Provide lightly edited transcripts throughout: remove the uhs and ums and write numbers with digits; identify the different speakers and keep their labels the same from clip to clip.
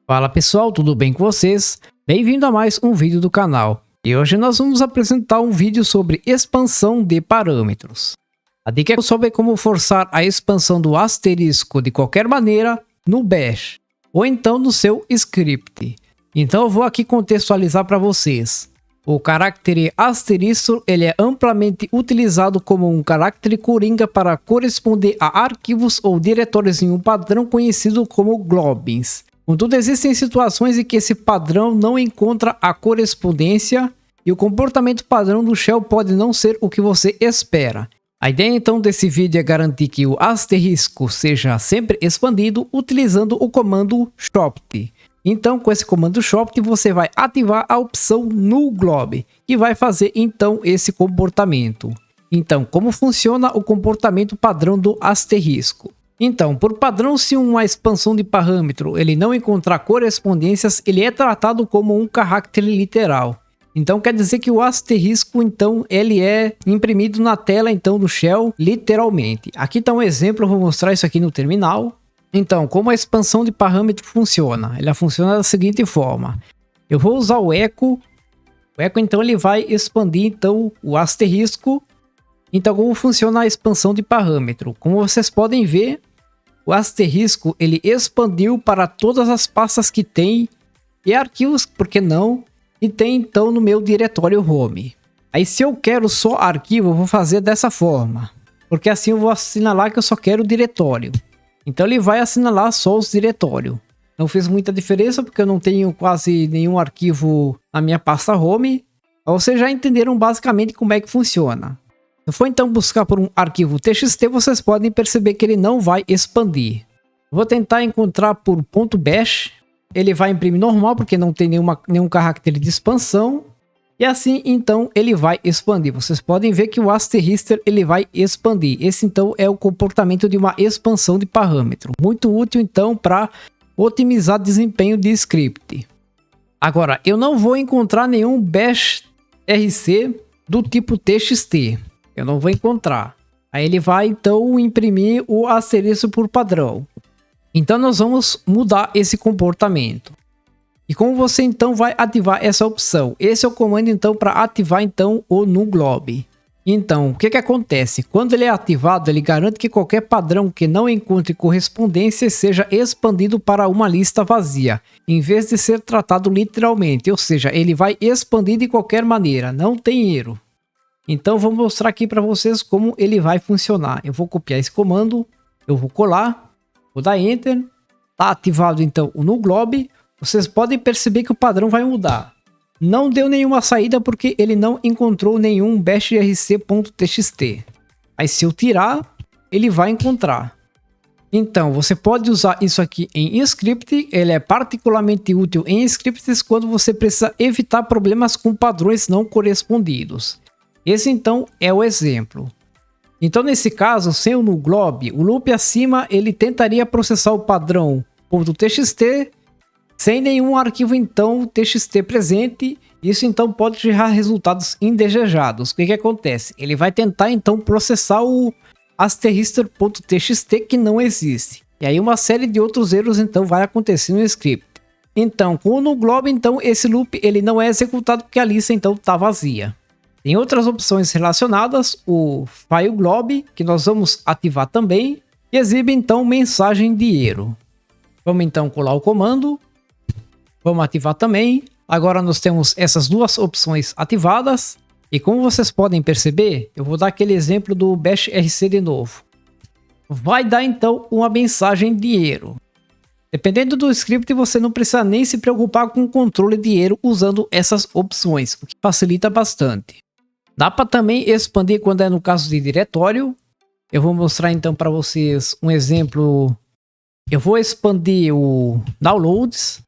Speaker 1: Fala pessoal, tudo bem com vocês? Bem-vindo a mais um vídeo do canal. E hoje nós vamos apresentar um vídeo sobre expansão de parâmetros. A dica é sobre como forçar a expansão do asterisco de qualquer maneira no Bash, ou então no seu script. Então eu vou aqui contextualizar para vocês. O caractere asterisco ele é amplamente utilizado como um caractere coringa para corresponder a arquivos ou diretórios em um padrão conhecido como globins. Contudo, existem situações em que esse padrão não encontra a correspondência e o comportamento padrão do shell pode não ser o que você espera. A ideia então desse vídeo é garantir que o asterisco seja sempre expandido utilizando o comando chopt. Então, com esse comando chopt, você vai ativar a opção nullGlob, que vai fazer então esse comportamento. Então, como funciona o comportamento padrão do asterisco? Então, por padrão, se uma expansão de parâmetro ele não encontrar correspondências, ele é tratado como um caractere literal. Então, quer dizer que o asterisco, então, ele é imprimido na tela então do shell, literalmente. Aqui está um exemplo, eu vou mostrar isso aqui no terminal. Então, como a expansão de parâmetro funciona? Ela funciona da seguinte forma. Eu vou usar o echo. O echo, então, ele vai expandir então o asterisco. Então, como funciona a expansão de parâmetro? Como vocês podem ver, o asterisco ele expandiu para todas as pastas que tem e arquivos, por que não? E tem então no meu diretório home. Aí se eu quero só arquivo, eu vou fazer dessa forma. Porque assim eu vou assinalar que eu só quero o diretório. Então ele vai assinalar só os diretórios. Não fez muita diferença porque eu não tenho quase nenhum arquivo na minha pasta home. Vocês já entenderam basicamente como é que funciona. Se eu for então buscar por um arquivo txt, vocês podem perceber que ele não vai expandir. Vou tentar encontrar por .bash. Ele vai imprimir normal porque não tem nenhum caractere de expansão. E assim então ele vai expandir. Vocês podem ver que o asterisco ele vai expandir. Esse então é o comportamento de uma expansão de parâmetro. Muito útil então para otimizar desempenho de script. Agora eu não vou encontrar nenhum bash rc do tipo txt. Eu não vou encontrar. Aí ele vai então imprimir o asterisco por padrão. Então nós vamos mudar esse comportamento. E como você então vai ativar essa opção? Esse é o comando então para ativar então o nullGlob. Então o que acontece? Quando ele é ativado, ele garante que qualquer padrão que não encontre correspondência seja expandido para uma lista vazia, em vez de ser tratado literalmente. Ou seja, ele vai expandir de qualquer maneira, não tem erro. Então vou mostrar aqui para vocês como ele vai funcionar. Eu vou copiar esse comando, eu vou colar, vou dar Enter. Está ativado então o nullGlob. Vocês podem perceber que o padrão vai mudar. Não deu nenhuma saída porque ele não encontrou nenhum bashrc.txt. Aí se eu tirar, ele vai encontrar. Então você pode usar isso aqui em script. Ele é particularmente útil em scripts quando você precisa evitar problemas com padrões não correspondidos. Esse então é o exemplo. Então nesse caso, sem o nullGlob, o loop acima ele tentaria processar o padrão .txt sem nenhum arquivo então txt presente. Isso então pode gerar resultados indesejados. O que acontece? Ele vai tentar então processar o asterisco.txt que não existe. E aí uma série de outros erros então vai acontecer no script. Então com o nullGlob então esse loop ele não é executado porque a lista então está vazia. Tem outras opções relacionadas, o fileglob, que nós vamos ativar também, e exibe então mensagem de erro. Vamos então colar o comando, vamos ativar também. Agora nós temos essas duas opções ativadas, e como vocês podem perceber, eu vou dar aquele exemplo do bash rc de novo. Vai dar então uma mensagem de erro. Dependendo do script, você não precisa nem se preocupar com o controle de erro usando essas opções, o que facilita bastante. Dá para também expandir quando é no caso de diretório. Eu vou mostrar então para vocês um exemplo. Eu vou expandir o downloads.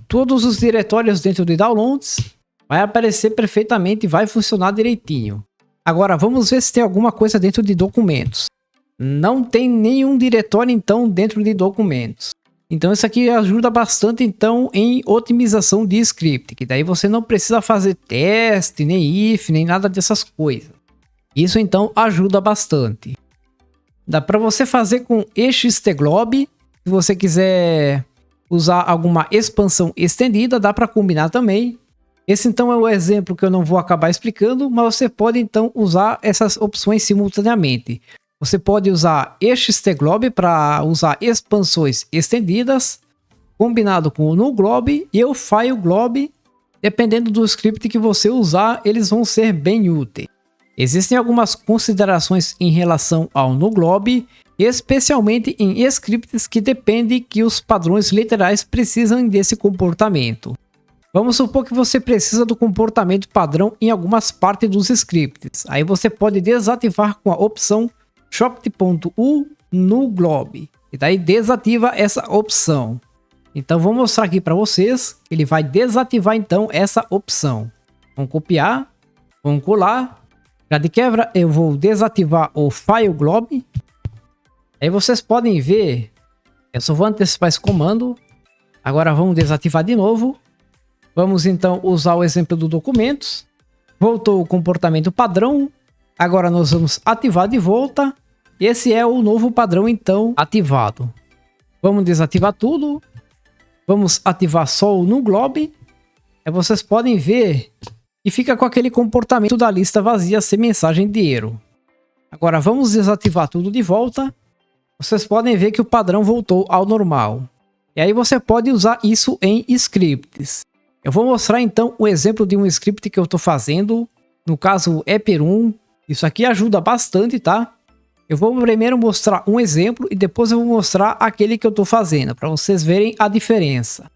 Speaker 1: Todos os diretórios dentro de downloads vai aparecer perfeitamente e vai funcionar direitinho. Agora vamos ver se tem alguma coisa dentro de documentos. Não tem nenhum diretório então dentro de documentos. Então isso aqui ajuda bastante então em otimização de script, que daí você não precisa fazer teste, nem if, nem nada dessas coisas. Isso então ajuda bastante. Dá para você fazer com xtglob, se você quiser usar alguma expansão estendida, dá para combinar também. Esse então é o exemplo que eu não vou acabar explicando, mas você pode então usar essas opções simultaneamente. Você pode usar xtglob para usar expansões estendidas, combinado com o nuglob e o fileglob. Dependendo do script que você usar, eles vão ser bem úteis. Existem algumas considerações em relação ao nuglob, especialmente em scripts que dependem que os padrões literais precisam desse comportamento. Vamos supor que você precisa do comportamento padrão em algumas partes dos scripts. Aí você pode desativar com a opção shopt.u nuglob. E daí desativa essa opção. Então vou mostrar aqui para vocês. Ele vai desativar então essa opção. Vamos copiar. Vamos colar. Já de quebra eu vou desativar o fileglob. Aí vocês podem ver. Eu só vou antecipar esse comando. Agora vamos desativar de novo. Vamos então usar o exemplo do documentos. Voltou o comportamento padrão. Agora nós vamos ativar de volta. Esse é o novo padrão então ativado. Vamos desativar tudo. Vamos ativar só o nuglob. Aí vocês podem ver que fica com aquele comportamento da lista vazia sem mensagem de erro. Agora vamos desativar tudo de volta. Vocês podem ver que o padrão voltou ao normal. E aí você pode usar isso em scripts. Eu vou mostrar então o exemplo de um script que eu estou fazendo. No caso, epr1. Isso aqui ajuda bastante, tá? Eu vou primeiro mostrar um exemplo e depois eu vou mostrar aquele que eu estou fazendo, para vocês verem a diferença.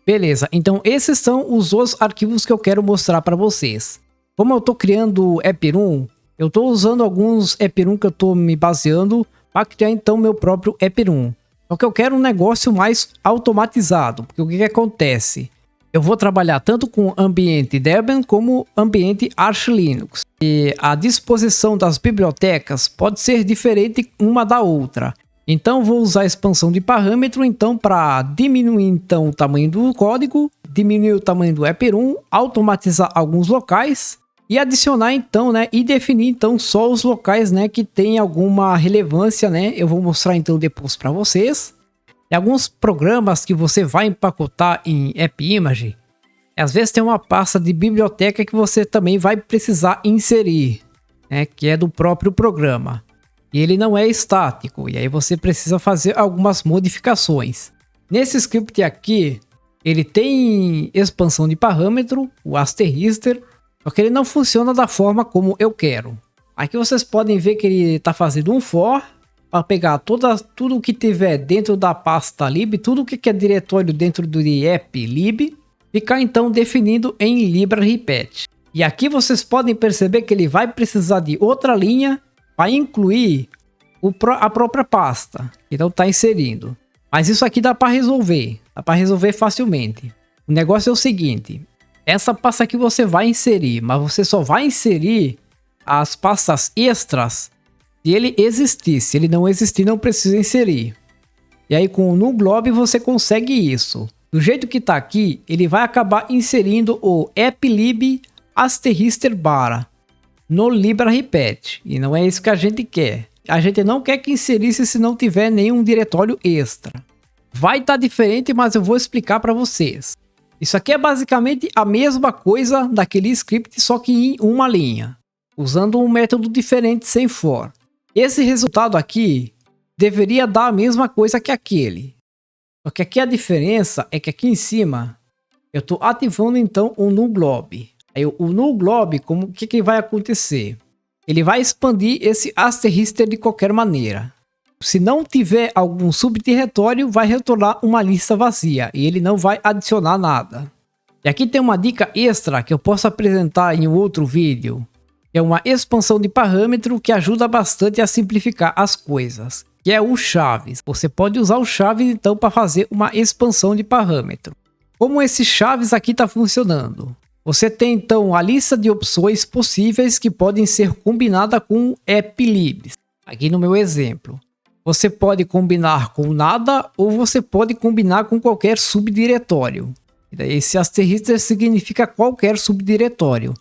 Speaker 1: Beleza, então esses são os outros arquivos que eu quero mostrar para vocês. Como eu estou criando epr1, eu estou usando alguns epr1 que eu estou me baseando para criar então meu próprio epr1. Só que eu quero um negócio mais automatizado, porque o que acontece? Eu vou trabalhar tanto com ambiente Debian como ambiente Arch Linux. E a disposição das bibliotecas pode ser diferente uma da outra. Então vou usar a expansão de parâmetro então para diminuir então o tamanho do código, diminuir o tamanho do epr1, automatizar alguns locais e adicionar então, né, e definir então só os locais, né, que tem alguma relevância, né? Eu vou mostrar então depois para vocês. E alguns programas que você vai empacotar em AppImage, às vezes tem uma pasta de biblioteca que você também vai precisar inserir, né, que é do próprio programa. E ele não é estático, e aí você precisa fazer algumas modificações. Nesse script aqui, ele tem expansão de parâmetro, o asterister, só que ele não funciona da forma como eu quero. Aqui vocês podem ver que ele está fazendo um for, para pegar tudo que tiver dentro da pasta lib, tudo que é diretório dentro do app lib, ficar então definido em library-path. E aqui vocês podem perceber que ele vai precisar de outra linha para incluir a própria pasta. Então está inserindo. Mas isso aqui dá para resolver. Dá para resolver facilmente. O negócio é o seguinte. Essa pasta aqui você vai inserir. Mas você só vai inserir as pastas extras se ele existir. Se ele não existir, não precisa inserir. E aí com o nuglob você consegue isso. Do jeito que está aqui, ele vai acabar inserindo o applib asterister bara no library-path. E não é isso que a gente quer. A gente não quer que inserisse se não tiver nenhum diretório extra. Vai estar diferente, mas eu vou explicar para vocês. Isso aqui é basicamente a mesma coisa daquele script, só que em uma linha. Usando um método diferente sem for. Esse resultado aqui deveria dar a mesma coisa que aquele. Só que aqui a diferença é que aqui em cima eu estou ativando então o nuglob. Aí o nuglob, o que vai acontecer? Ele vai expandir esse asterister de qualquer maneira. Se não tiver algum subdiretório, vai retornar uma lista vazia e ele não vai adicionar nada. E aqui tem uma dica extra que eu posso apresentar em outro vídeo. É uma expansão de parâmetro que ajuda bastante a simplificar as coisas, que é o chaves. Você pode usar o chaves então para fazer uma expansão de parâmetro. Como esse chaves aqui está funcionando? Você tem então a lista de opções possíveis que podem ser combinadas com applibs. Aqui no meu exemplo. Você pode combinar com nada ou você pode combinar com qualquer subdiretório. Esse asterister significa qualquer subdiretório.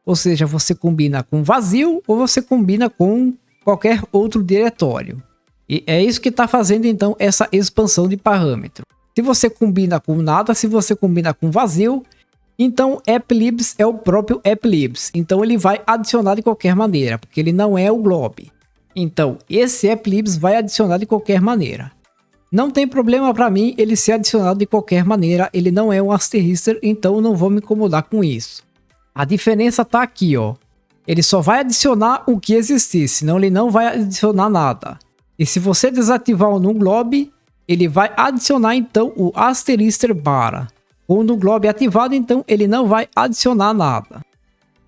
Speaker 1: Ou seja, você combina com vazio ou você combina com qualquer outro diretório. E é isso que está fazendo então essa expansão de parâmetro. Se você combina com nada, se você combina com vazio, então applibs é o próprio applibs. Então ele vai adicionar de qualquer maneira, porque ele não é o glob. Então esse applibs vai adicionar de qualquer maneira. Não tem problema para mim ele ser adicionado de qualquer maneira, ele não é um asterisco, então não vou me incomodar com isso. A diferença tá aqui, ó. Ele só vai adicionar o que existir, senão ele não vai adicionar nada. E se você desativar o nuglob, ele vai adicionar então o asterisco barra. Com o nuglob ativado, então ele não vai adicionar nada.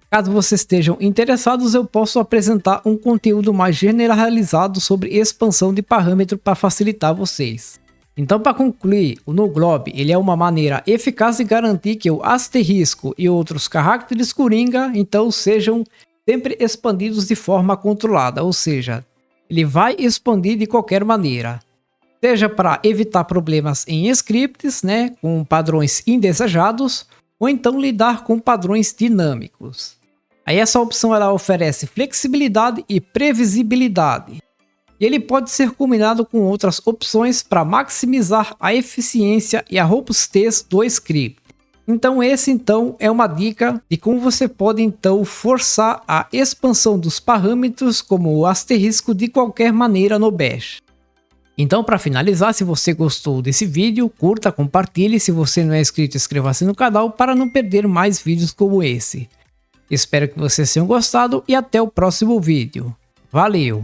Speaker 1: Caso vocês estejam interessados, eu posso apresentar um conteúdo mais generalizado sobre expansão de parâmetro para facilitar vocês. Então, para concluir, o nuglob ele é uma maneira eficaz de garantir que o asterisco e outros caracteres coringa então sejam sempre expandidos de forma controlada, ou seja, ele vai expandir de qualquer maneira. Seja para evitar problemas em scripts, né, com padrões indesejados, ou então lidar com padrões dinâmicos. Aí essa opção ela oferece flexibilidade e previsibilidade. E ele pode ser combinado com outras opções para maximizar a eficiência e a robustez do script. Então esse é uma dica de como você pode então forçar a expansão dos parâmetros como o asterisco de qualquer maneira no Bash. Então, para finalizar, se você gostou desse vídeo, curta, compartilhe. Se você não é inscrito, inscreva-se no canal para não perder mais vídeos como esse. Espero que vocês tenham gostado e até o próximo vídeo. Valeu!